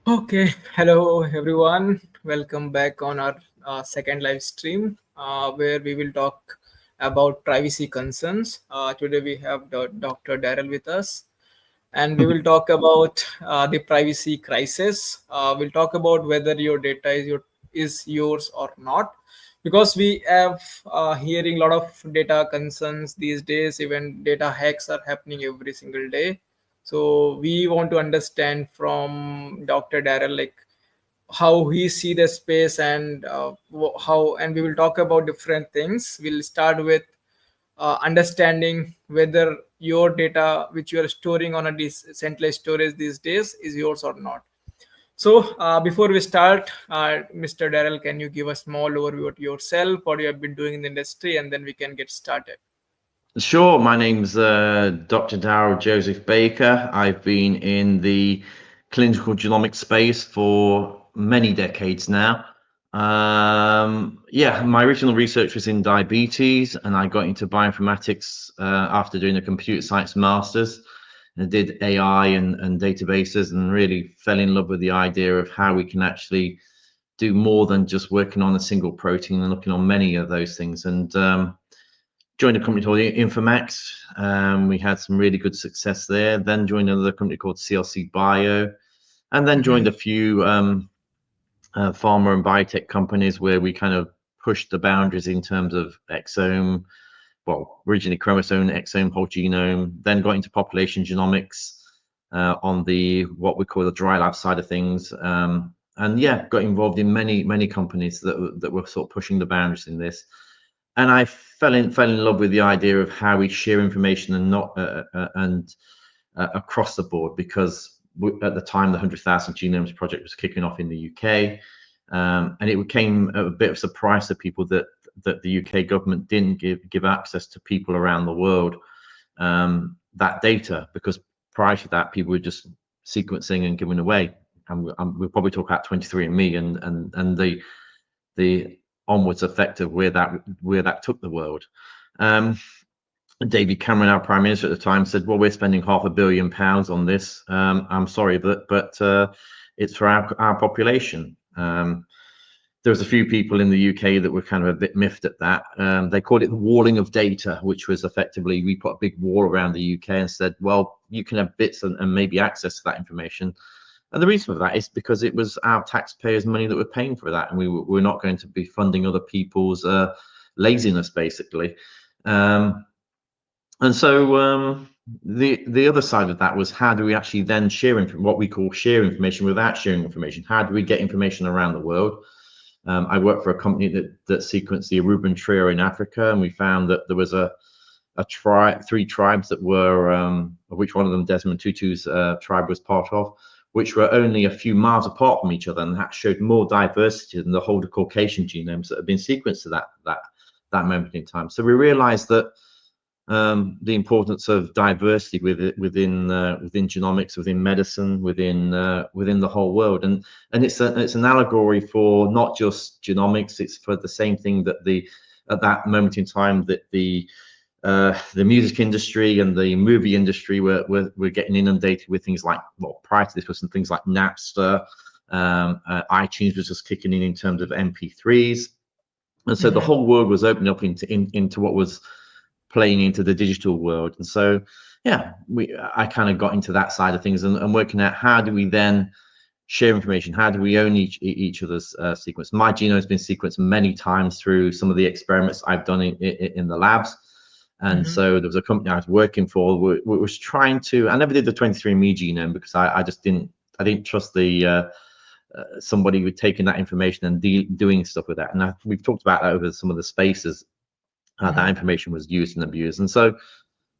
Okay, hello everyone. Welcome back on our second live stream where we will talk about privacy concerns. Today we have Dr. Daryl with us, and we will talk about the privacy crisis. We'll talk about whether your data is yours or not, because we have hearing a lot of data concerns these days. Even data hacks are happening every single day. So we want to understand from Dr. Daryl like how he see the space and how, and we will talk about different things. We'll start with understanding whether your data which you are storing on a decentralized storage these days is yours or not. So before we start, Mr. Daryl, can you give a small overview of yourself, what you have been doing in the industry, and then we can get started. Sure. My name's Dr. Darrell Joseph Baker. I've been in the clinical genomics space for many decades now. Yeah, my original research was in diabetes, and I got into bioinformatics after doing a computer science master's. And I did AI and databases, and really fell in love with the idea of how we can actually do more than just working on a single protein and looking on many of those things. And joined a company called Informax. We had some really good success there. Then joined another company called CLC Bio, and then joined a few pharma and biotech companies where we kind of pushed the boundaries in terms of exome, well, originally chromosome, exome, whole genome. Then got into population genomics on the what we call the dry lab side of things. And yeah, got involved in many companies that were sort of pushing the boundaries in this. And I fell in love with the idea of how we share information and not across the board, because at the time the 100,000 Genomes Project was kicking off in the UK, and it became a bit of a surprise to people that the UK government didn't give access to people around the world that data, because prior to that people were just sequencing and giving away. And we'll probably talk about 23andMe and the onwards effect of where that took the world. David Cameron, our Prime Minister at the time, said, "Well, we're spending £500 million on this. I'm sorry, but it's for our population." There was a few people in the UK that were kind of a bit miffed at that. They called it the walling of data, which was effectively we put a big wall around the UK and said, "Well, you can have bits and maybe access to that information." And the reason for that is because it was our taxpayers' money that were paying for that, and we're not going to be funding other people's laziness, basically. And so the other side of that was, how do we actually then share what we call share information without sharing information? How do we get information around the world? I worked for a company that sequenced the Aruban trio in Africa, and we found that there was three tribes that were, of which one of them Desmond Tutu's tribe was part of, which were only a few miles apart from each other, and that showed more diversity than the whole of Caucasian genomes that have been sequenced to that moment in time. So we realized that the importance of diversity within genomics, within medicine, within the whole world, and it's an allegory for not just genomics. It's for the same thing that at that moment in time that the music industry and the movie industry were getting inundated with things like, well, prior to this was some things like Napster, iTunes was just kicking in terms of MP3s, and so the whole world was opening up into what was playing into the digital world. And so yeah, I kind of got into that side of things and working out, how do we then share information? How do we own each other's sequence? My genome has been sequenced many times through some of the experiments I've done in the labs. And so there was a company I was working for, was trying to, I never did the 23andMe genome because I didn't trust somebody with taking that information and doing stuff with that. And we've talked about that over some of the spaces. That information was used and abused. And so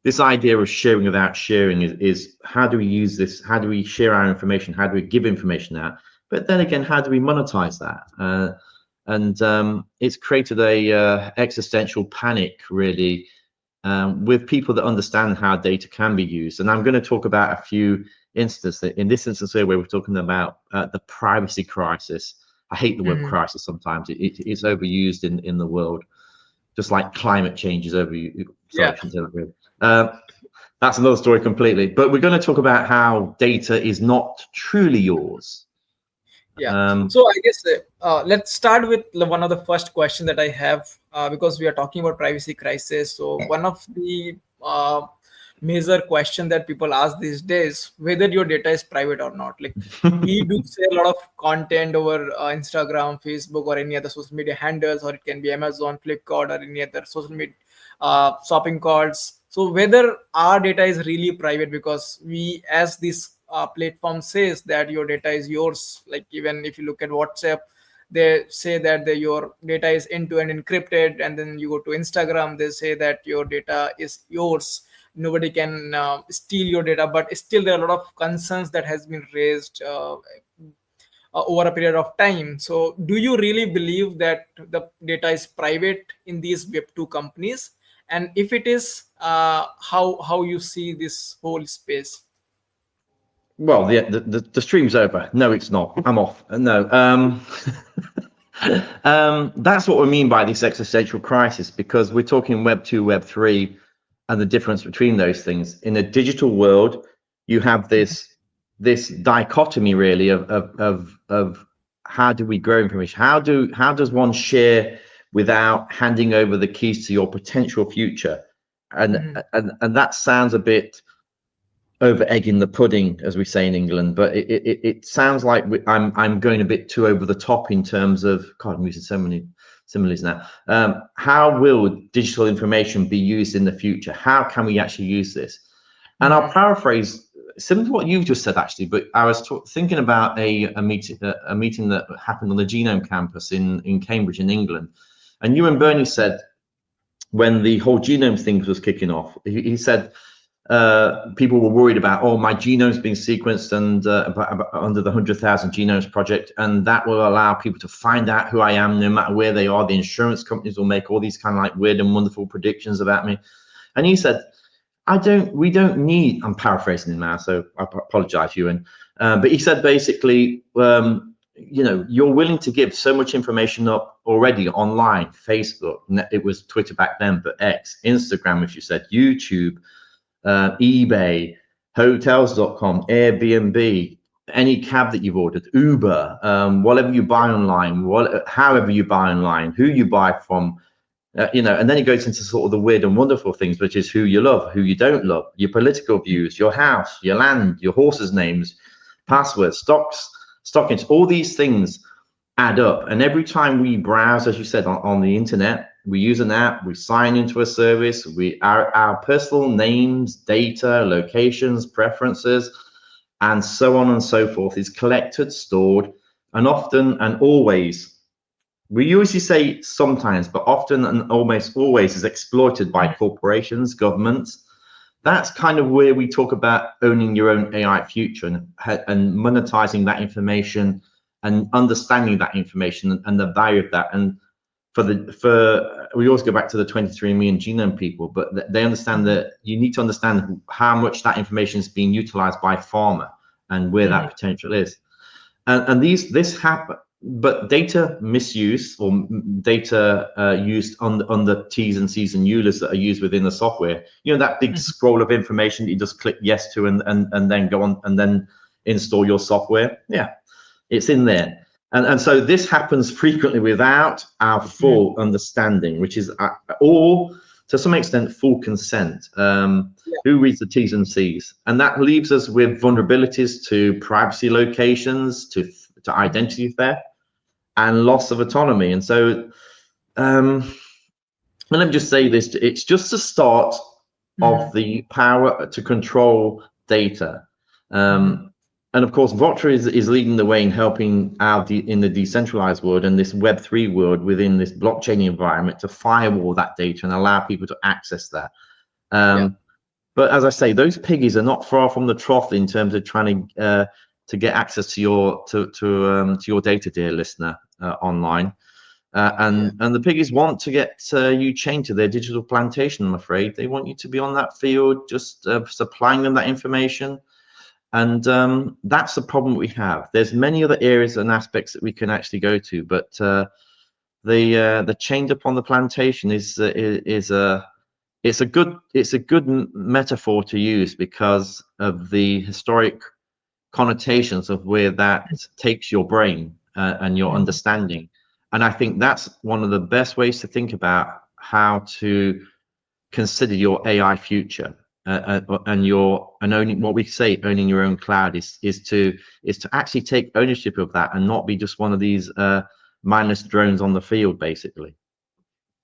this idea of sharing without sharing is how do we use this? How do we share our information? How do we give information out? But then again, how do we monetize that? And it's created a existential panic, really, with people that understand how data can be used. And I'm going to talk about a few instances. In this instance here, where we're talking about the privacy crisis. I hate the word crisis sometimes. It's overused in the world. Just like climate change is overused. Sorry, I shouldn't say that really. That's another story completely. But we're going to talk about how data is not truly yours. Yeah. So I guess let's start with one of the first question that I have, because we are talking about privacy crisis. So one of the major question that people ask these days, whether your data is private or not. Like we do say a lot of content over Instagram, Facebook, or any other social media handles, or it can be Amazon, Flipkart, or any other social media shopping carts. So whether our data is really private, because we, as this platform says that your data is yours. Like even if you look at WhatsApp, they say that your data is end-to-end encrypted, and then you go to Instagram, they say that your data is yours. Nobody can steal your data, but still there are a lot of concerns that has been raised over a period of time. So do you really believe that the data is private in these Web2 companies? And if it is, how you see this whole space? Well, the stream's over. No, it's not. I'm off. No. That's what we mean by this existential crisis, because we're talking Web 2, Web 3, and the difference between those things. In a digital world, you have this dichotomy really of how do we grow information? How does one share without handing over the keys to your potential future? And that sounds a bit over egging the pudding, as we say in England, but it sounds like I'm going a bit too over the top in terms of, God, I'm using so many similes now. How will digital information be used in the future? How can we actually use this? And I'll paraphrase similar to what you've just said, actually. But I was thinking about a meeting that happened on the Genome campus in Cambridge, in England. And Ewan Burney said, when the whole genome thing was kicking off, he said, people were worried about, oh, my genome's being sequenced and under the 100,000 Genomes Project, and that will allow people to find out who I am no matter where they are. The insurance companies will make all these kind of like weird and wonderful predictions about me. And he said, we don't need, I'm paraphrasing him now, so I apologize, Ewan. But he said basically, you're willing to give so much information up already online, Facebook, it was Twitter back then, but X, Instagram, if you said, YouTube, eBay, hotels.com, Airbnb, any cab that you've ordered, Uber, whatever you buy online, however you buy online, who you buy from, and then it goes into sort of the weird and wonderful things, which is who you love, who you don't love, your political views, your house, your land, your horses' names, passwords, stockings, all these things add up. And every time we browse, as you said, on the internet, we use an app, we sign into a service, our personal names, data, locations, preferences, and so on and so forth is collected, stored, and often and always, we usually say sometimes, but often and almost always is exploited by corporations, governments. That's kind of where we talk about owning your own AI future and monetizing that information and understanding that information and the value of that. And we always go back to the 23andMe and genome people, but they understand that you need to understand how much that information is being utilized by pharma and where that potential is. And this happen, but data misuse or data used on the T's and C's and EULAs that are used within the software, that big scroll of information that you just click yes to and then go on and then install your software. Yeah, it's in there. And so this happens frequently without our full understanding, which is or to some extent full consent. Who reads the T's and C's? And that leaves us with vulnerabilities to privacy locations, to identity theft, and loss of autonomy. And so let me just say this, it's just the start of the power to control data. And of course, Voxer is leading the way in helping out in the decentralized world and this Web3 world within this blockchain environment to firewall that data and allow people to access that. But as I say, those piggies are not far from the trough in terms of trying to get access to your data, dear listener, online. And the piggies want to get you chained to their digital plantation, I'm afraid. They want you to be on that field, just supplying them that information. And that's the problem we have. There's many other areas and aspects that we can actually go to, but the chained up on the plantation is a good metaphor to use because of the historic connotations of where that takes your brain. and your understanding. And I think that's one of the best ways to think about how to consider your AI future. And owning, what we say, owning your own cloud is to actually take ownership of that and not be just one of these mindless drones on the field, basically.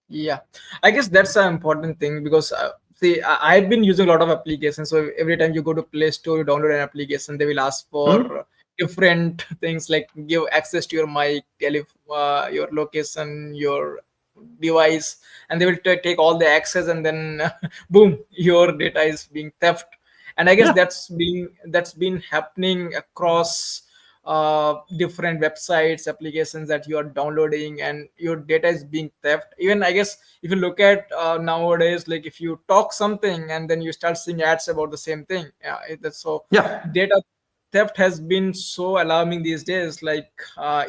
Yeah, I guess that's an important thing because see, I've been using a lot of applications. So every time you go to Play Store, you download an application, they will ask for different things like give access to your mic, your location, your device, and they will take all the access, and then boom, your data is being theft. And I guess Yeah. that's been happening across different websites, applications that you are downloading, and your data is being theft. Even I guess if you look at nowadays, like if you talk something and then you start seeing ads about the same thing, yeah, that's so Yeah. data theft has been so alarming these days. Like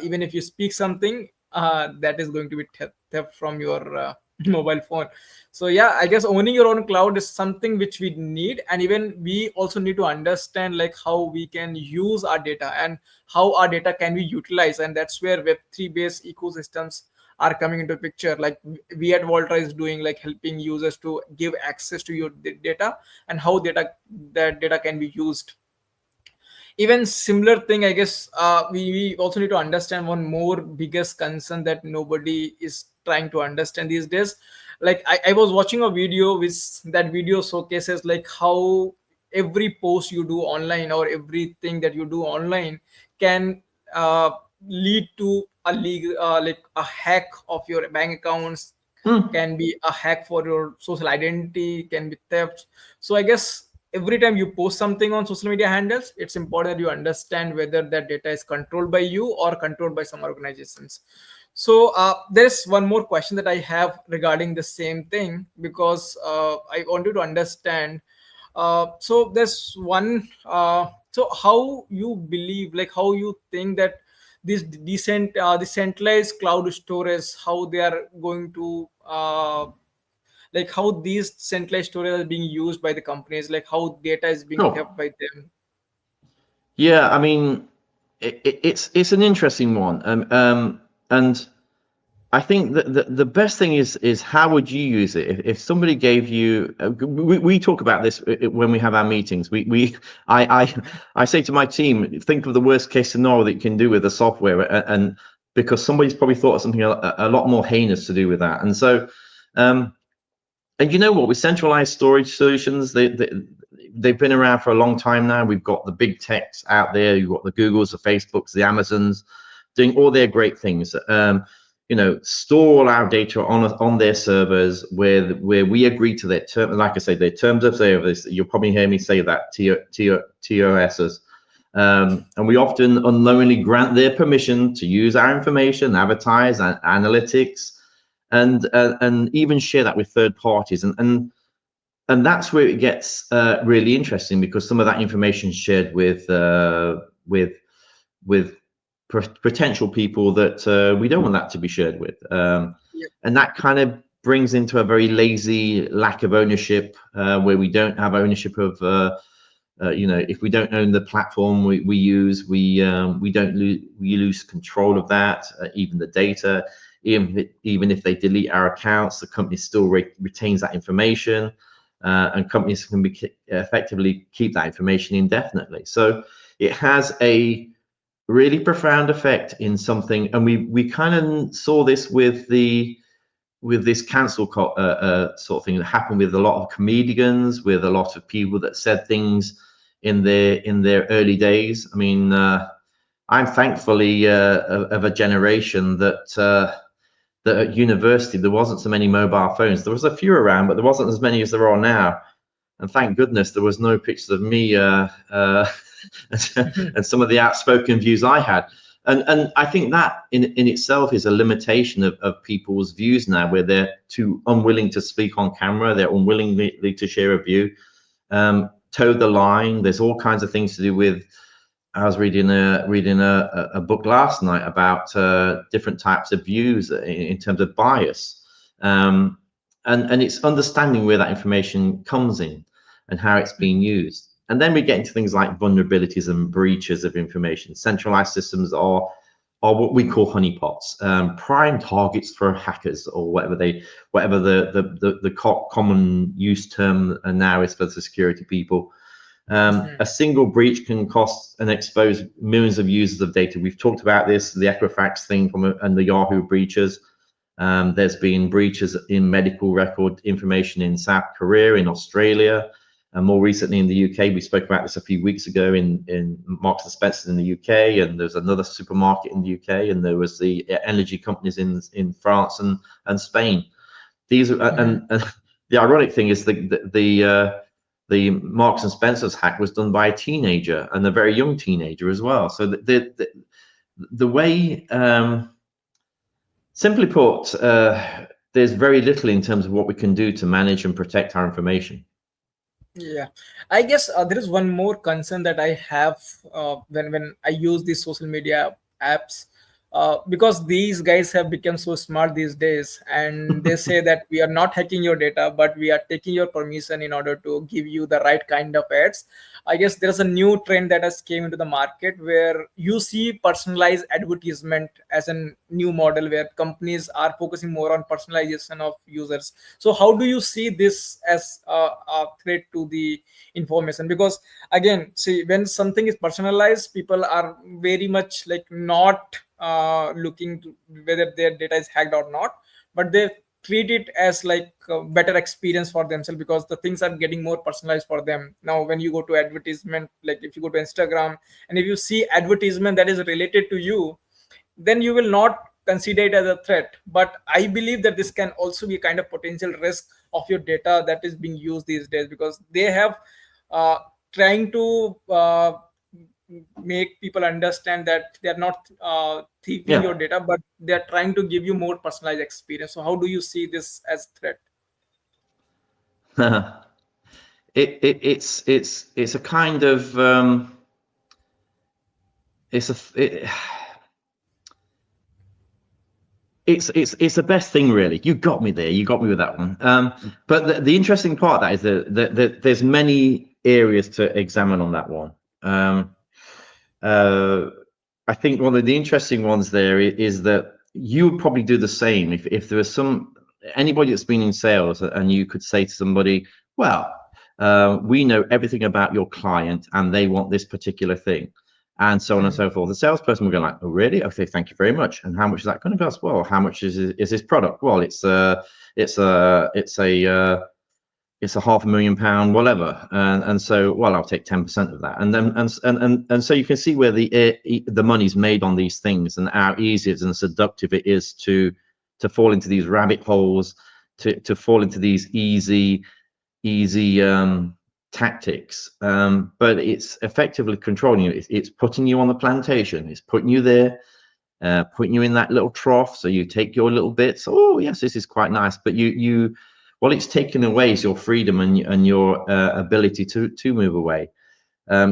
even if you speak something, that is going to be theft from your mobile phone. So yeah, I guess owning your own cloud is something which we need, and even we also need to understand like how we can use our data and how our data can be utilized. And that's where Web3 based ecosystems are coming into picture. Like we at Volta is doing, like helping users to give access to your data, and how that data can be used. Even similar thing, I guess we also need to understand one more biggest concern that nobody is trying to understand these days. Like I was watching a video which that video showcases like how every post you do online or everything that you do online can uh, lead to a like a hack of your bank accounts, can be a hack for your social identity, can be theft. So I guess every time you post something on social media handles, it's important that you understand whether that data is controlled by you or controlled by some organizations. So there's one more question that I have regarding the same thing, because I wanted to understand. So there's one. So how you believe, like how you think that this decentralized cloud storage, how they are going to like how these centralized storage are being used by the companies, like how data is being Sure. kept by them. Yeah, I mean, it's an interesting one, and I think that the best thing is how would you use it if somebody gave you we talk about this when we have our meetings. I say to my team, think of the worst case scenario that you can do with the software, and because somebody's probably thought of something a lot more heinous to do with that. And so and you know what, with centralized storage solutions, they've been around for a long time now. We've got the big techs out there, you've got the Googles, the Facebooks, the Amazons, doing all their great things. Store all our data on their servers where we agree to their terms. Like I say, their terms of service. You'll probably hear me say that, TOSs. And we often unknowingly grant their permission to use our information, advertise, and analytics, and even share that with third parties. And that's where it gets really interesting, because some of that information is shared with potential people that we don't want that to be shared with, Yeah. and that kind of brings into a very lazy lack of ownership, where we don't have ownership of if we don't own the platform we use, we don't lose we lose control of that, even the data. Even if they delete our accounts, the company still retains that information, and companies can effectively keep that information indefinitely. So it has a really profound effect in something, and we kind of saw this with this cancel sort of thing that happened with a lot of comedians, with a lot of people that said things in their early days. I mean, I'm thankfully of a generation that at university there wasn't so many mobile phones. There was a few around, but there wasn't as many as there are now. And thank goodness there was no pictures of me and some of the outspoken views I had. And I think that in itself is a limitation of people's views now, where they're too unwilling to speak on camera, they're unwilling to share a view, toe the line. There's all kinds of things to do with. I was reading a book last night about different types of views in terms of bias, and it's understanding where that information comes in and how it's being used. And then we get into things like vulnerabilities and breaches of information. Centralized systems are are what we call honeypots, prime targets for hackers, or whatever the common use term now is for the security people. A single breach can cost and expose millions of users of data. We've talked about this, the Equifax thing and the Yahoo breaches. There's been breaches in medical record information in South Korea, in Australia, and more recently in the UK. We spoke about this a few weeks ago in Marks and Spencer in the UK, and there's another supermarket in the UK, and there was the energy companies in France and Spain. These are, and the ironic thing is the Marks and Spencer's hack was done by a teenager, and a very young teenager as well. So the way, simply put, there's very little in terms of what we can do to manage and protect our information. Yeah, I guess there is one more concern that I have when I use these social media apps, because these guys have become so smart these days, and they say that we are not hacking your data, but we are taking your permission in order to give you the right kind of ads. I guess there's a new trend that has came into the market where you see personalized advertisement as a new model where companies are focusing more on personalization of users. So how do you see this as a threat to the information? Because again, see, when something is personalized, people are very much like not looking to whether their data is hacked or not, but they treat it as like a better experience for themselves because the things are getting more personalized for them. Now when you go to advertisement, like if you go to Instagram and if you see advertisement that is related to you, then you will not consider it as a threat. But I believe that this can also be a kind of potential risk of your data that is being used these days, because they have trying to make people understand that they are not thieving your data, but they are trying to give you more personalized experience. So how do you see this as threat? It's a kind of it's the best thing, really. You got me there. You got me with that one. But the interesting part of that is that there's many areas to examine on that one. I think one of the interesting ones there is that you would probably do the same if there was anybody that's been in sales and you could say to somebody, well, we know everything about your client and they want this particular thing, and so on and so forth. The salesperson will go like, oh, really? Okay, thank you very much. And how much is that going to cost? Well, how much is this product? Well, it's a £500,000, whatever, and so, well, I'll take 10% of that, and then and so you can see where the money's made on these things, and how easy and seductive it is to fall into these rabbit holes, to fall into these easy tactics. But it's effectively controlling you. It's putting you on the plantation. It's putting you there, putting you in that little trough. So you take your little bits. Oh yes, this is quite nice, but what it's taken away is your freedom and your ability to move away.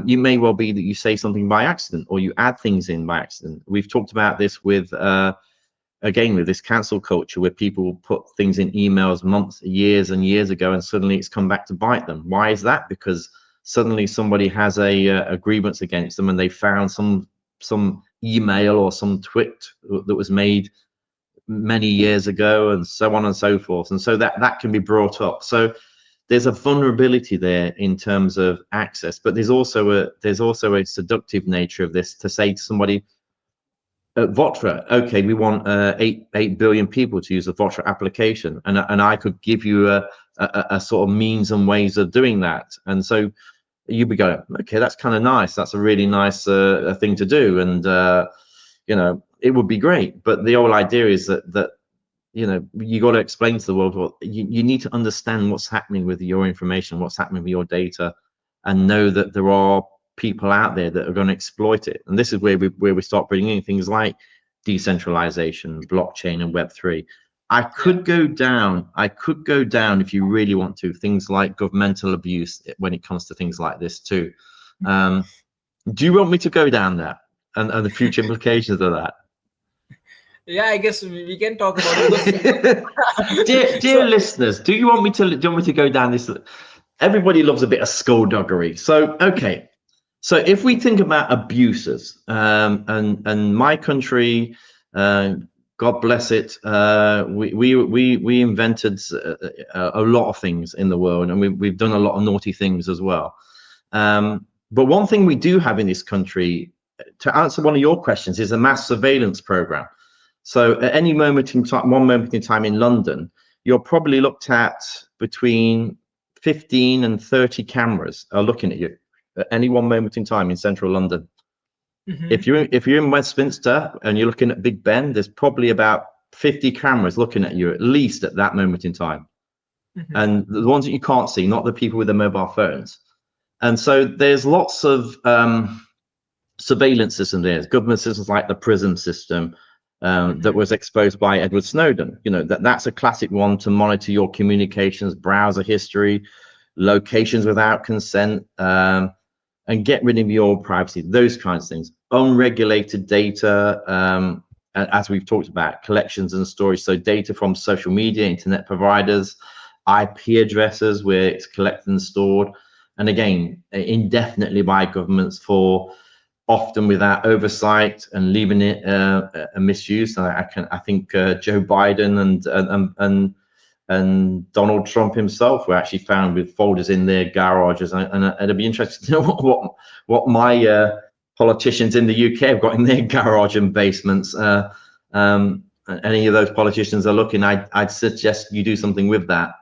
You may well be that you say something by accident, or you add things in by accident. We've talked about this with this cancel culture, where people put things in emails months, years and years ago, and suddenly it's come back to bite them. Why is that? Because suddenly somebody has a grievance against them, and they found some email or some tweet that was made many years ago, and so on and so forth, and so that can be brought up. So there's a vulnerability there in terms of access, but there's also a seductive nature of this, to say to somebody, Votra, okay, we want 8 billion people to use the Votra application, and I could give you a sort of means and ways of doing that, and so you'd be going, okay, that's kind of nice, that's a really nice thing to do, and it would be great. But the whole idea is that you got to explain to the world, well, you need to understand what's happening with your information, what's happening with your data, and know that there are people out there that are going to exploit it. And this is where we start bringing in things like decentralization, blockchain, and Web3. I could go down if you really want to, things like governmental abuse when it comes to things like this too. Do you want me to go down that and the future implications of that? Yeah, I guess we can talk about it. Dear listeners, do you want me to go down this? Everybody loves a bit of skullduggery. So, okay. So if we think about abuses, and my country, God bless it, we invented a lot of things in the world, and we've done a lot of naughty things as well. But one thing we do have in this country, to answer one of your questions, is a mass surveillance program. So at any moment in time, one moment in time in London, you're probably looked at between 15 and 30 cameras are looking at you at any one moment in time in central London. Mm-hmm. If you're in Westminster and you're looking at Big Ben, there's probably about 50 cameras looking at you at least at that moment in time. Mm-hmm. And the ones that you can't see, not the people with the mobile phones. And so there's lots of surveillance systems. There's government systems like the PRISM system that was exposed by Edward Snowden. You know, that's a classic one to monitor your communications, browser history, locations without consent, and get rid of your privacy, those kinds of things. Unregulated data, as we've talked about, collections and storage. So data from social media, internet providers, IP addresses where it's collected and stored. And again, indefinitely by governments for often without oversight and leaving it a misuse. I think Joe Biden and Donald Trump himself were actually found with folders in their garages, and it'd be interesting to know what my politicians in the UK have got in their garage and basements. Any of those politicians are looking, I'd suggest you do something with that.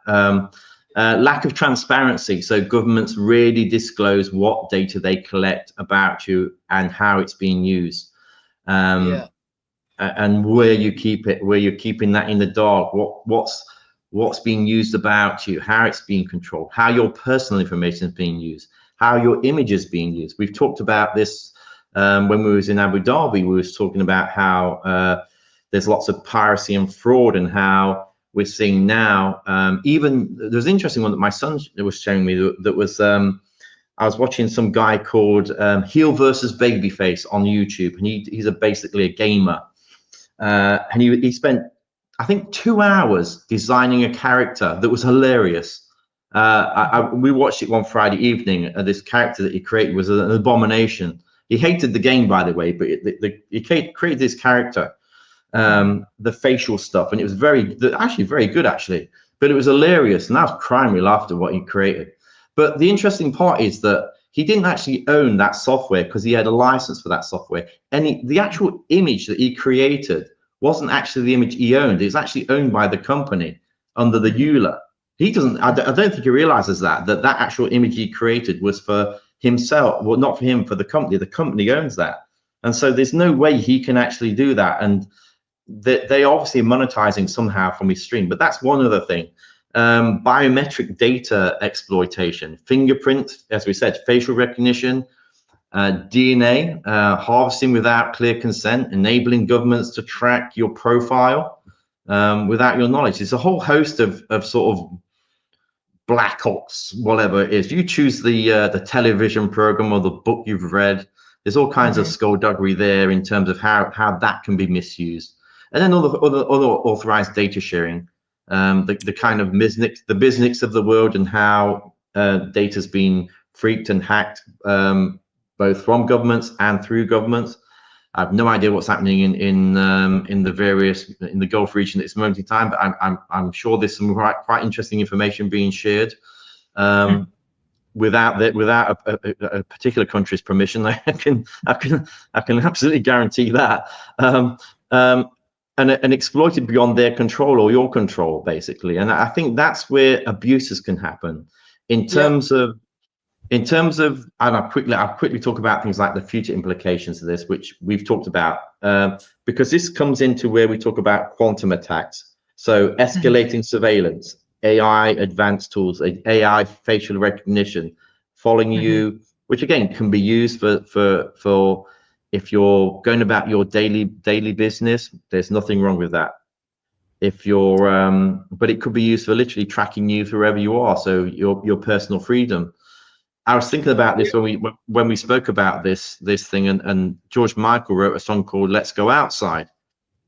Lack of transparency, so governments really disclose what data they collect about you and how it's being used. And where you keep it, where you're keeping that in the dark, what's being used about you, how it's being controlled, how your personal information is being used, how your image is being used. We've talked about this when we was in Abu Dhabi. We was talking about how there's lots of piracy and fraud, and how we're seeing now, even there's an interesting one that my son was showing me that was, I was watching some guy called Heel versus Babyface on YouTube, and he's basically a gamer. And he spent, I think, 2 hours designing a character that was hilarious. We watched it one Friday evening. This character that he created was an abomination. He hated the game, by the way, but he created this character, the facial stuff, and it was actually very good, actually. But it was hilarious, and I was crying with laughter what he created. But the interesting part is that he didn't actually own that software because he had a license for that software, and the actual image that he created wasn't actually the image he owned. It's actually owned by the company under the EULA. He doesn't, I don't think he realizes that actual image he created was for himself. Well, not for him, for the company. The company owns that. And so there's no way he can actually do that. And they obviously are monetizing somehow from his stream. But that's one other thing. Biometric data exploitation, fingerprint, as we said, facial recognition, DNA, harvesting without clear consent, enabling governments to track your profile without your knowledge. There's a whole host of sort of black ops, whatever it is. You choose the television program or the book you've read. There's all kinds of skullduggery there in terms of how that can be misused. And then other authorized data sharing, the kind of business of the world, and how data's been freaked and hacked, both from governments and through governments. I have no idea what's happening in the Gulf region at this moment in time, but I'm sure there's some quite interesting information being shared without a particular country's permission. I can absolutely guarantee that, and exploited beyond their control or your control, basically. And I think that's where abuses can happen in terms of. In terms of, and I'll quickly talk about things like the future implications of this, which we've talked about, because this comes into where we talk about quantum attacks. So escalating surveillance, AI advanced tools, AI facial recognition, following you, which again can be used for if you're going about your daily business. There's nothing wrong with that. If you're, but it could be used for literally tracking you wherever you are. So your personal freedom. I was thinking about this when we spoke about this thing, and George Michael wrote a song called "Let's Go Outside,"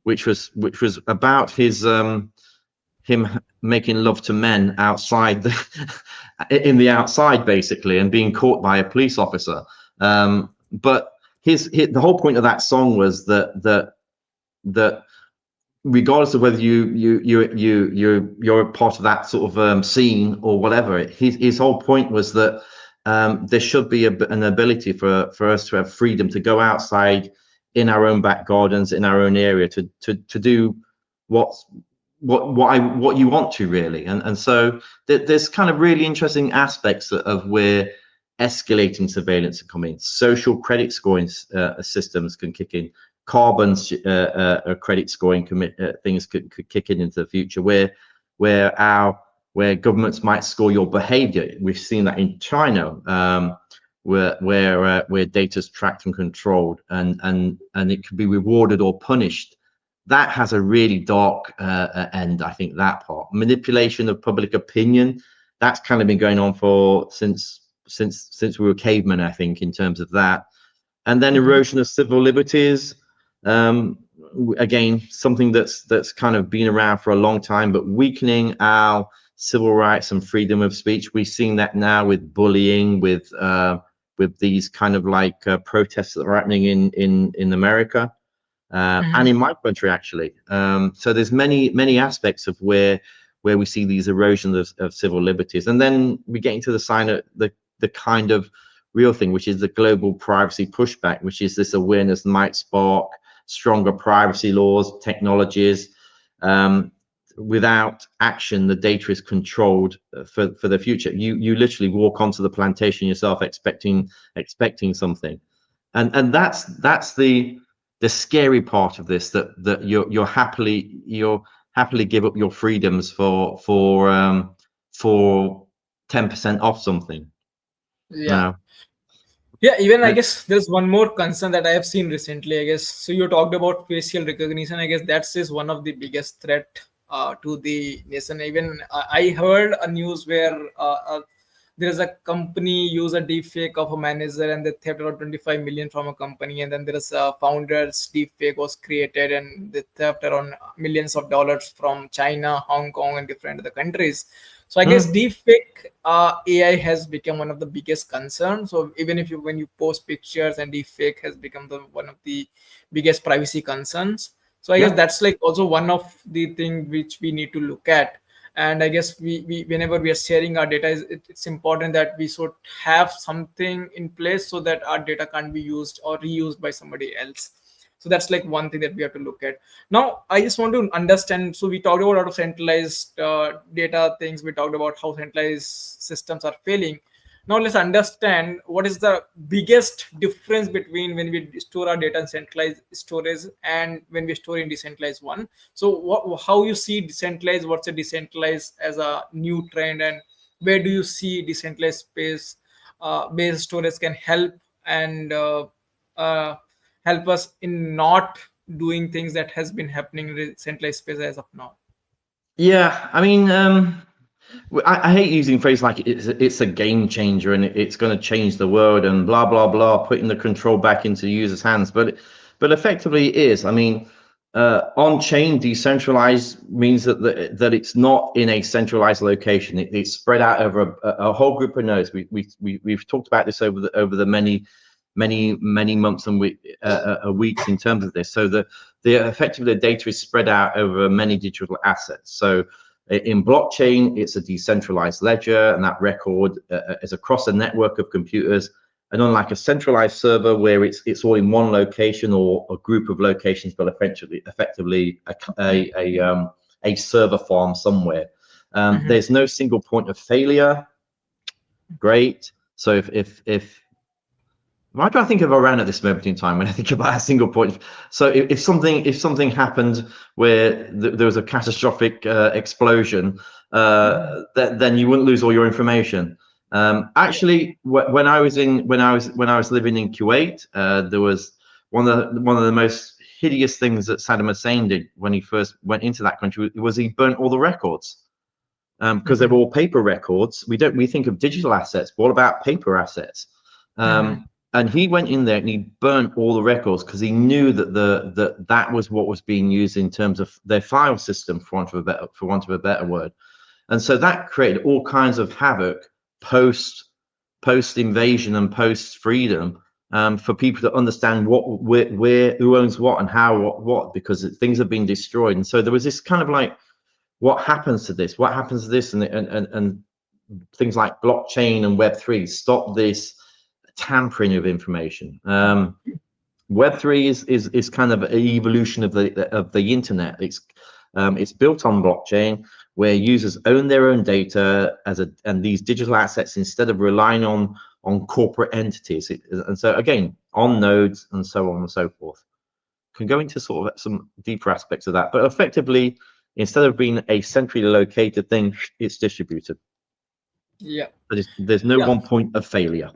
which was about his him making love to men outside in the outside, basically, and being caught by a police officer. But the whole point of that song was that regardless of whether you're part of that sort of scene or whatever, his whole point was that there should be an ability for us to have freedom to go outside in our own back gardens, in our own area, to do what you want to, really. And so there's kind of really interesting aspects of where escalating surveillance can come in. Social credit scoring systems can kick in. Carbon credit scoring things could kick in into the future, where governments might score your behavior. We've seen that in China, where data's tracked and controlled, and it could be rewarded or punished. That has a really dark end, I think. That part, manipulation of public opinion, that's kind of been going on for since we were cavemen, I think, in terms of that. And then erosion of civil liberties. Again, something that's kind of been around for a long time, but weakening our civil rights and freedom of speech. We've seen that now with bullying, with these kind of like protests that are happening in America and in my country, actually. So there's many aspects of where we see these erosions of civil liberties, and then we get into the sign of the kind of real thing, which is the global privacy pushback, which is this awareness might spark stronger privacy laws, technologies. Without action, the data is controlled for the future. You literally walk onto the plantation yourself expecting something, and that's the scary part of this, that you'll happily give up your freedoms for 10% off something. Yeah. Yeah, even I guess there's one more concern that I have seen recently, I guess. So you talked about facial recognition. I guess that's one of the biggest threat to the nation. Even I heard a news where there is a company use a deepfake of a manager and they theft around 25 million from a company, and then there is a founder's deepfake was created and they theft around millions of dollars from China, Hong Kong, and different other countries. So I guess deepfake AI has become one of the biggest concerns. So even when you post pictures, and deepfake has become one of the biggest privacy concerns. So I guess that's like also one of the thing which we need to look at. And I guess we whenever we are sharing our data, it's important that we should have something in place so that our data can't be used or reused by somebody else. So that's like one thing that we have to look at. Now, I just want to understand. So we talked about a lot of centralized data things. We talked about how centralized systems are failing. Now let's understand what is the biggest difference between when we store our data in centralized storage and when we store in decentralized one. So how you see decentralized, what's a decentralized as a new trend, and where do you see decentralized space based storage can help and help us in not doing things that has been happening in centralized space as of now? Yeah, I mean, I hate using phrases like it's a game changer and it's going to change the world and blah blah blah, putting the control back into the user's hands, but effectively it is. I mean, on-chain decentralized means that it's not in a centralized location. It's spread out over a whole group of nodes. We've talked about this over the many months and weeks in terms of this. So the effectively the data is spread out over many digital assets. So in blockchain, it's a decentralized ledger, and that record is across a network of computers. And unlike a centralized server where it's all in one location or a group of locations, but effectively a server farm somewhere, there's no single point of failure. Great. So if why do I think of Iran at this moment in time when I think about a single point? So if something happened where there was a catastrophic explosion, then you wouldn't lose all your information. Actually, when I was living in Kuwait, there was one of the most hideous things that Saddam Hussein did when he first went into that country was he burnt all the records because they were all paper records. We think of digital assets, but what about paper assets? And he went in there and he burnt all the records because he knew that that was what was being used in terms of their file system, for want of a better word. And so that created all kinds of havoc post invasion and post freedom for people to understand where who owns what and how what because things have been destroyed. And so there was this kind of like, what happens to this? What happens to this? And things like blockchain and Web3 stop this tampering of information. Web3 is kind of an evolution of the internet. It's built on blockchain, where users own their own data and these digital assets, instead of relying on corporate entities. And so again, on nodes and so on and so forth. Can go into sort of some deeper aspects of that, but effectively, instead of being a centrally located thing, it's distributed. Yeah. But there's no one point of failure.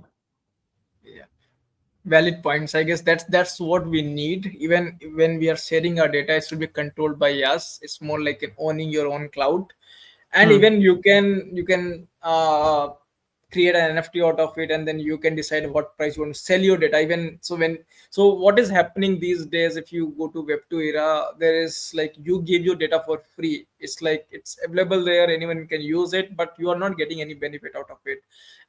Yeah. Valid points. I guess that's what we need. Even when we are sharing our data, it should be controlled by us. It's more like owning your own cloud. And even you can create an NFT out of it, and then you can decide what price you want to sell your data. Even so what is happening these days, if you go to Web2 era, there is like, you give your data for free. It's like it's available there, anyone can use it, but you are not getting any benefit out of it.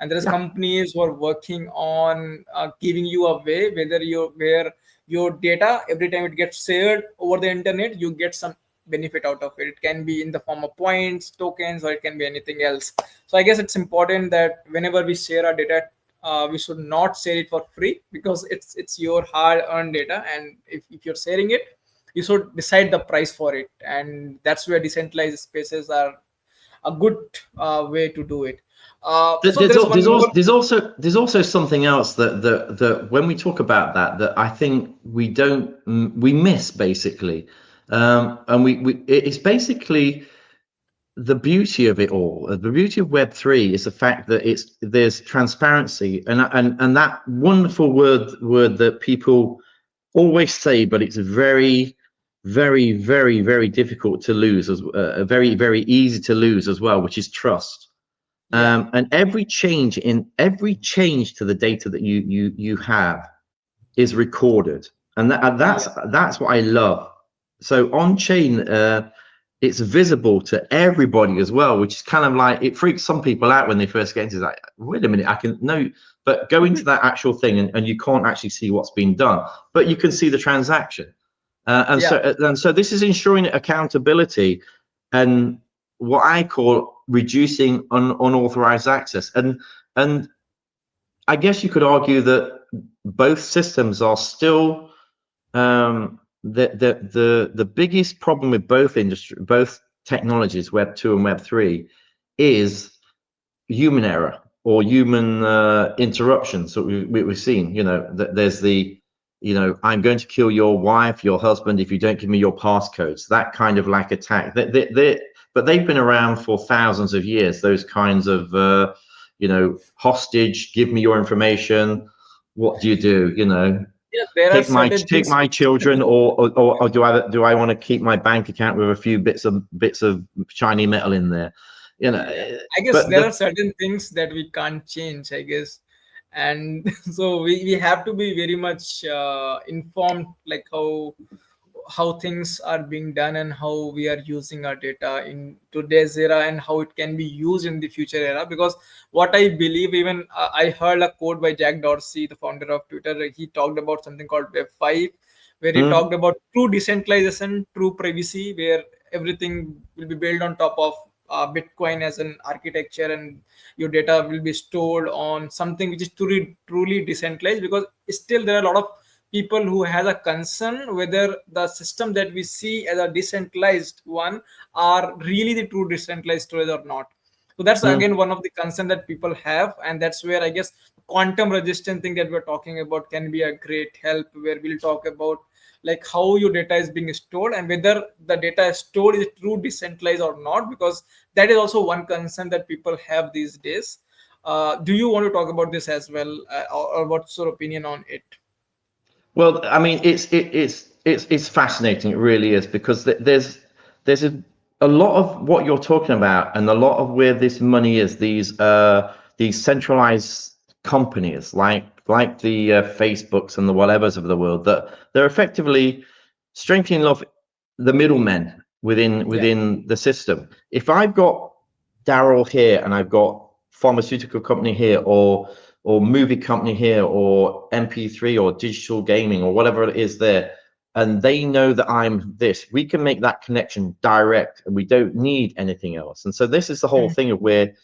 And there is companies who are working on giving you away, where your data, every time it gets shared over the internet, you get some benefit out of it. It can be in the form of points, tokens, or it can be anything else. So I guess it's important that whenever we share our data, we should not share it for free, because it's your hard-earned data, and if you're sharing it, you should decide the price for it. And that's where decentralized spaces are a good way to do it. There's also something else that when we talk about that I think we miss basically, and it's basically the beauty of it all. The beauty of Web3 is the fact that there's transparency and that wonderful word that people always say, but it's very, very, very, very difficult to lose, very, very easy to lose as well, which is trust. And every change to the data that you have is recorded, and that's what I love. So on chain, it's visible to everybody as well, which is kind of like, it freaks some people out when they first get into it. Like, wait a minute, but go into that actual thing and you can't actually see what's been done, but you can see the transaction. So this is ensuring accountability and what I call reducing unauthorized access. And I guess you could argue that both systems are still the biggest problem with both technologies, Web 2 and Web 3, is human error or human interruption. So we've seen, that there's I'm going to kill your wife, your husband, if you don't give me your passcodes. That kind of like attack. But they've been around for thousands of years. Those kinds of hostage, give me your information. What do you do? Take my children, or do I want to keep my bank account with a few bits of shiny metal in there? I guess there are certain things that we can't change, I guess. And so we have to be very much informed, like how things are being done and how we are using our data in today's era and how it can be used in the future era. Because what I believe, even I heard a quote by Jack Dorsey, the founder of Twitter. He talked about something called Web 5, where he talked about true decentralization, true privacy, where everything will be built on top of Bitcoin as an architecture, and your data will be stored on something which is truly decentralized. Because still there are a lot of people who has a concern whether the system that we see as a decentralized one are really the true decentralized storage or not. So that's again one of the concern that people have, and that's where I guess quantum resistant thing that we're talking about can be a great help, where we'll talk about like how your data is being stored and whether the data is stored is true decentralized or not, because that is also one concern that people have these days. Do you want to talk about this as well, or what's your opinion on it? Well, I mean, it's fascinating. It really is, because there's a lot of what you're talking about, and a lot of where this money is. These centralized companies like the Facebooks and the whatevers of the world, that they're effectively strengthening off the middlemen within the system. If I've got Daryl here and I've got pharmaceutical company here, or or movie company here, or MP3 or digital gaming or whatever it is there, and they know that I'm this, we can make that connection direct, and we don't need anything else. And so this is the whole thing of where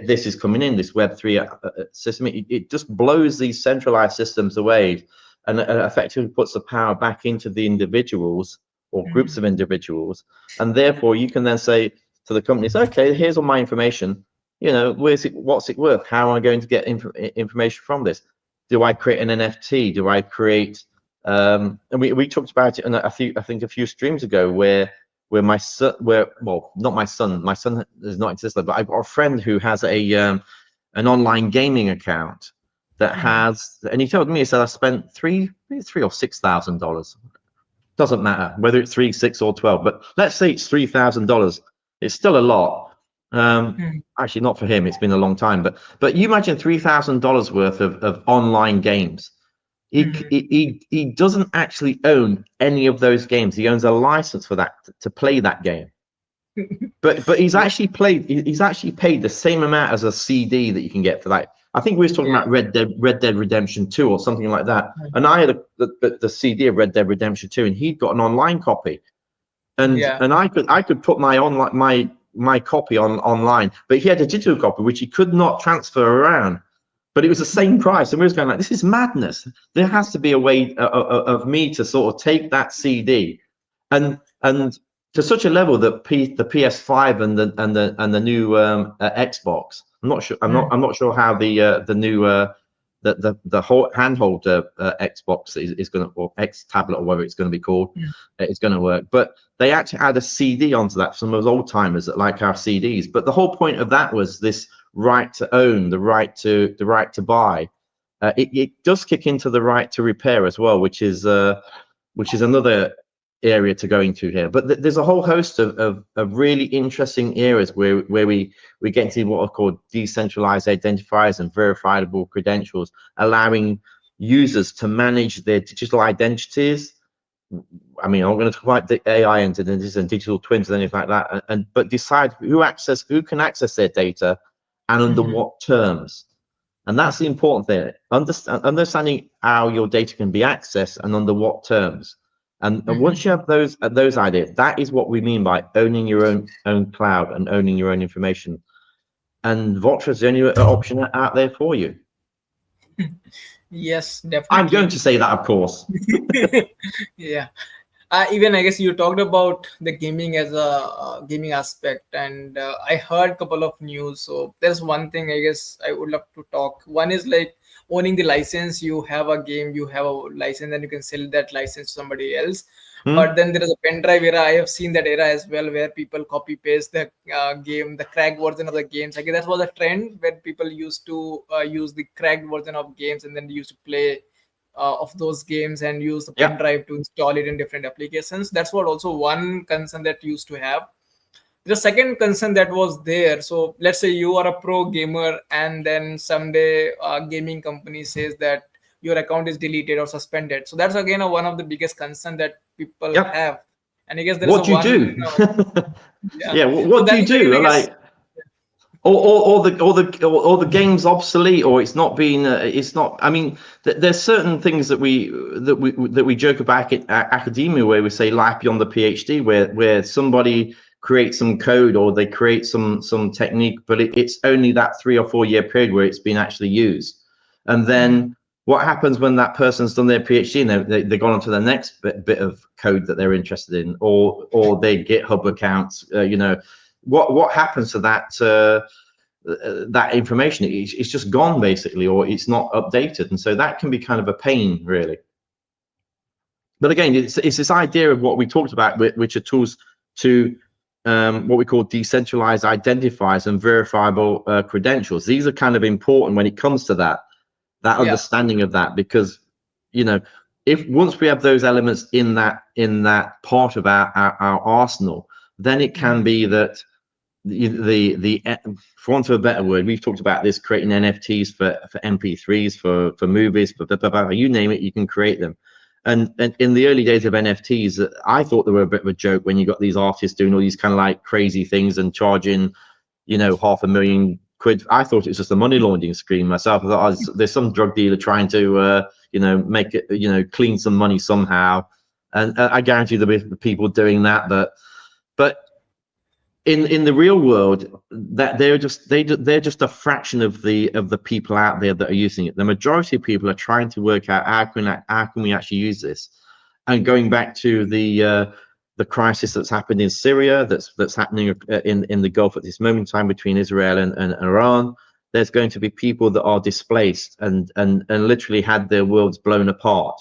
this is coming in, this Web3 system. It just blows these centralized systems away, and effectively puts the power back into the individuals or groups of individuals. And therefore you can then say to the companies, okay, here's all my information, you know, what's it worth? How am I going to get information from this? Do I create an NFT? Do I create and we talked about it in I think a few streams ago, where my son, well, not my son does not exist, but I've got a friend who has a an online gaming account that has, and he told me, he said, I spent $3,000 or $6,000. Doesn't matter whether it's 3, 6, or 12, but let's say it's $3,000. It's still a lot. Actually, not for him. It's been a long time, but you imagine $3,000 worth of online games. He doesn't actually own any of those games. He owns a license for that to play that game. But he's actually paid the same amount as a CD that you can get for that. I think we were talking about Red Dead Redemption 2 or something like that. And I had the CD of Red Dead Redemption 2, and he'd got an online copy. And I could put my copy online, but he had a digital copy which he could not transfer around. But it was the same price, and we was going like, this is madness. There has to be a way of me to sort of take that CD and to such a level that the PS5 and the new Xbox. I'm not sure how the new the whole handheld Xbox is going to, or X tablet or whatever it's going to be called, is going to work. But they actually add a CD onto that for some of those old timers that like our CDs. But the whole point of that was this right to own, the right to buy. It does kick into the right to repair as well, which is another area to go into here. But there's a whole host of really interesting areas where we get into what are called decentralized identifiers and verifiable credentials, allowing users to manage their digital identities. I mean, I'm going to talk about the AI entities and digital twins and anything like that, but decide who can access their data and under what terms. And that's the important thing. Understanding how your data can be accessed and under what terms. And once you have those ideas, that is what we mean by owning your own cloud and owning your own information. And Voxtra is the only option out there for you. Yes, definitely. I'm going to say that, of course. Yeah. Even I guess you talked about the gaming as a gaming aspect, and I heard a couple of news. So there's one thing I guess I would love to talk. One is like owning the license. You have a game, you have a license, and you can sell that license to somebody else. But then there is a pen drive era. I have seen that era as well, where people copy paste the game, the cracked version of the games. I guess that was a trend where people used to use the cracked version of games, and then used to play of those games and use the pen drive to install it in different applications. That's what also one concern that used to have. The second concern that was there, so let's say you are a pro gamer, and then someday a gaming company says that your account is deleted or suspended. So that's again one of the biggest concern that people have. And I guess there's what do you do? What do you do? Like, or the game's obsolete, or it's not being it's not. I mean, there's certain things that we joke about at academia, where we say life beyond the PhD, where somebody creates some code or they create some technique, but it's only that 3 or 4 year period where it's been actually used. And then what happens when that person's done their PhD and they've gone on to the next bit of code that they're interested in, or their GitHub accounts? What happens to that information? It's just gone basically, or it's not updated, and so that can be kind of a pain, really. But again, it's this idea of what we talked about, which are tools to what we call decentralized identifiers and verifiable credentials. These are kind of important when it comes to that understanding of that, because if once we have those elements in that part of our arsenal, then it can be that the for want of a better word, we've talked about this, creating NFTs for MP3s, for movies, for blah, blah, blah, you name it, you can create them. And in the early days of NFTs, I thought they were a bit of a joke when you got these artists doing all these kind of like crazy things and charging, $500,000 quid. I thought it was just a money laundering scheme myself. I thought, there's some drug dealer trying to, make it, clean some money somehow. And I guarantee there'll be people doing that. But in the real world, that they're just a fraction of the people out there that are using it. The majority of people are trying to work out how can we actually use this. And going back to the crisis that's happened in Syria, that's happening in the Gulf at this moment in time between Israel and Iran, there's going to be people that are displaced and literally had their worlds blown apart.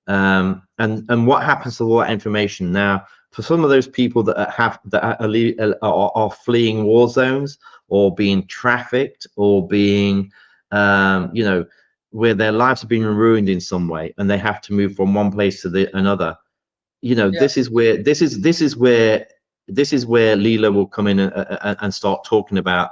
And what happens to all that information now? For some of those people that are fleeing war zones or being trafficked or being, where their lives have been ruined in some way, and they have to move from one place to another. Yeah. This is where Leela will come in and start talking about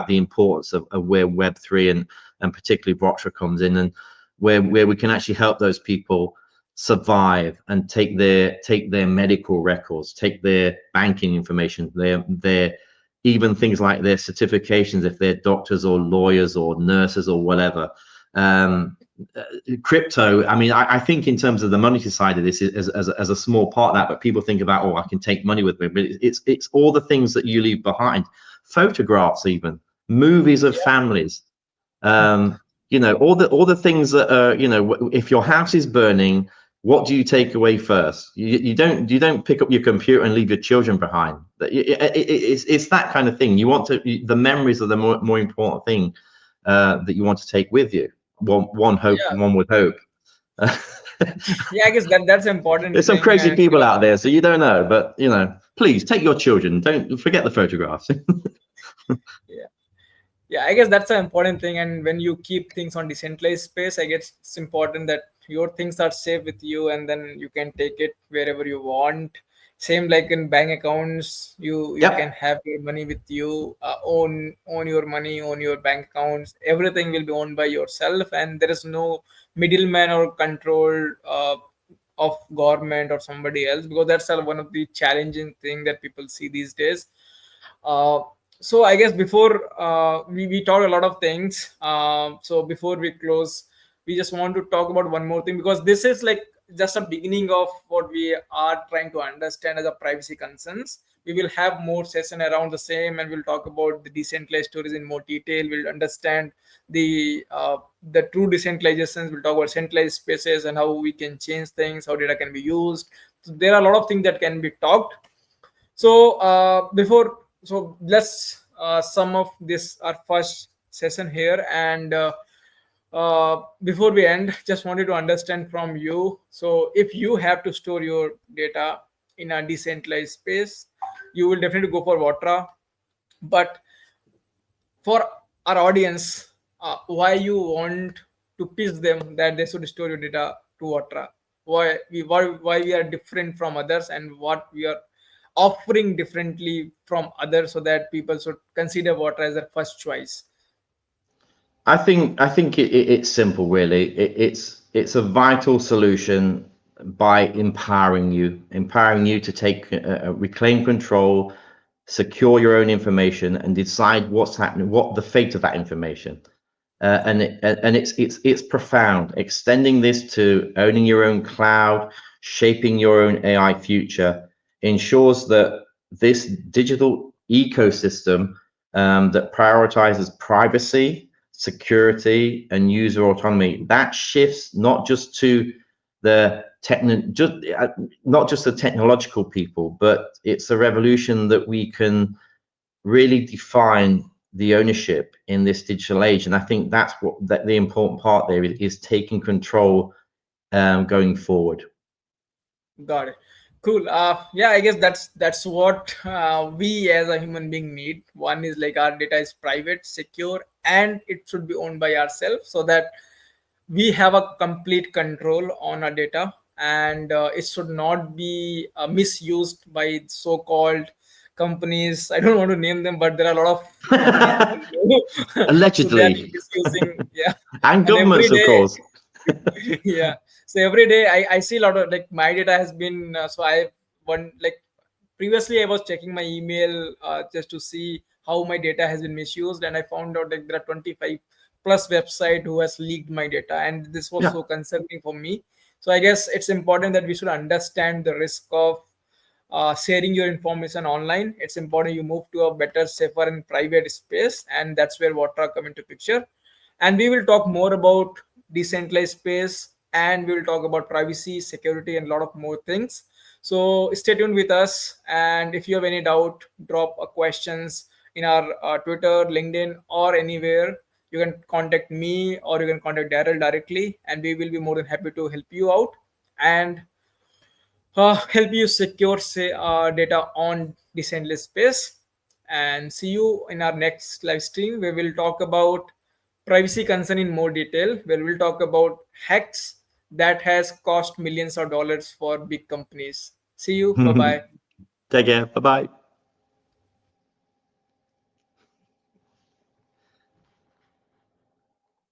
the importance of where Web3 and particularly Voxtra comes in, and where we can actually help those people survive and take their medical records, take their banking information, their even things like their certifications if they're doctors or lawyers or nurses or whatever. Crypto, I mean, I think in terms of the monetary side of this as a small part of that, but people think about, I can take money with me, but it's all the things that you leave behind, photographs, even movies of families, all the things that are, if your house is burning, what do you take away first? You don't pick up your computer and leave your children behind. It's that kind of thing. You want the memories are the more important thing that you want to take with you. One would hope. Yeah, I guess that's important. There's some crazy people out there, so you don't know. But please take your children. Don't forget the photographs. Yeah, I guess that's an important thing. And when you keep things on decentralized space, I guess it's important that your things are safe with you, and then you can take it wherever you want. Same like in bank accounts, you can have your money with you, own your money, own your bank accounts. Everything will be owned by yourself, and there is no middleman or control of government or somebody else, because that's one of the challenging thing that people see these days. So I guess before we talk a lot of things. So before we close, we just want to talk about one more thing, because this is like just a beginning of what we are trying to understand as a privacy concerns. We will have more session around the same, and we'll talk about the decentralized stories in more detail. We'll understand the true decentralizations. We'll talk about centralized spaces and how we can change things, how data can be used. So there are a lot of things that can be talked. So let's sum up this our first session here. And before we end, just wanted to understand from you. So if you have to store your data in a decentralized space, you will definitely go for Voxtra. But for our audience, why you want to pitch them that they should store your data to Voxtra? Why we are different from others, and what we are offering differently from others, so that people should consider Voxtra as their first choice? I think it's simple, really. It's a vital solution by empowering you to take reclaim control, secure your own information, and decide what's happening, what the fate of that information. And it's profound. Extending this to owning your own cloud, shaping your own AI future, ensures that this digital ecosystem that prioritizes privacy, security, and user autonomy, that shifts not just to the not just the technological people, but it's a revolution that we can really define the ownership in this digital age. And I think that's the important part there is taking control going forward. Got it. Cool. Yeah, I guess that's what we as a human being need. One is like our data is private, secure, and it should be owned by ourselves, so that we have a complete control on our data, and it should not be misused by so-called companies. I don't want to name them, but there are a lot of companies so they're Allegedly. misusing, yeah. And governments, of course. Yeah, so every day I see a lot of like my data has been so I one like previously I was checking my email just to see how my data has been misused, and I found out that there are 25 plus website who has leaked my data, and this was Yeah. so concerning for me. So I guess it's important that we should understand the risk of sharing your information online. It's important you move to a better, safer, and private space, and that's where Watra come into picture. And we will talk more about decentralized space, and we will talk about privacy, security, and a lot of more things. So stay tuned with us. And if you have any doubt, drop a questions in our Twitter, LinkedIn, or anywhere. You can contact me or you can contact Daryl directly, and we will be more than happy to help you out and help you secure data on decentralized space. And see you in our next live stream where we'll talk about privacy concern in more detail, where we'll talk about hacks that has cost millions of dollars for big companies. See you. Bye bye. Take care. Bye bye.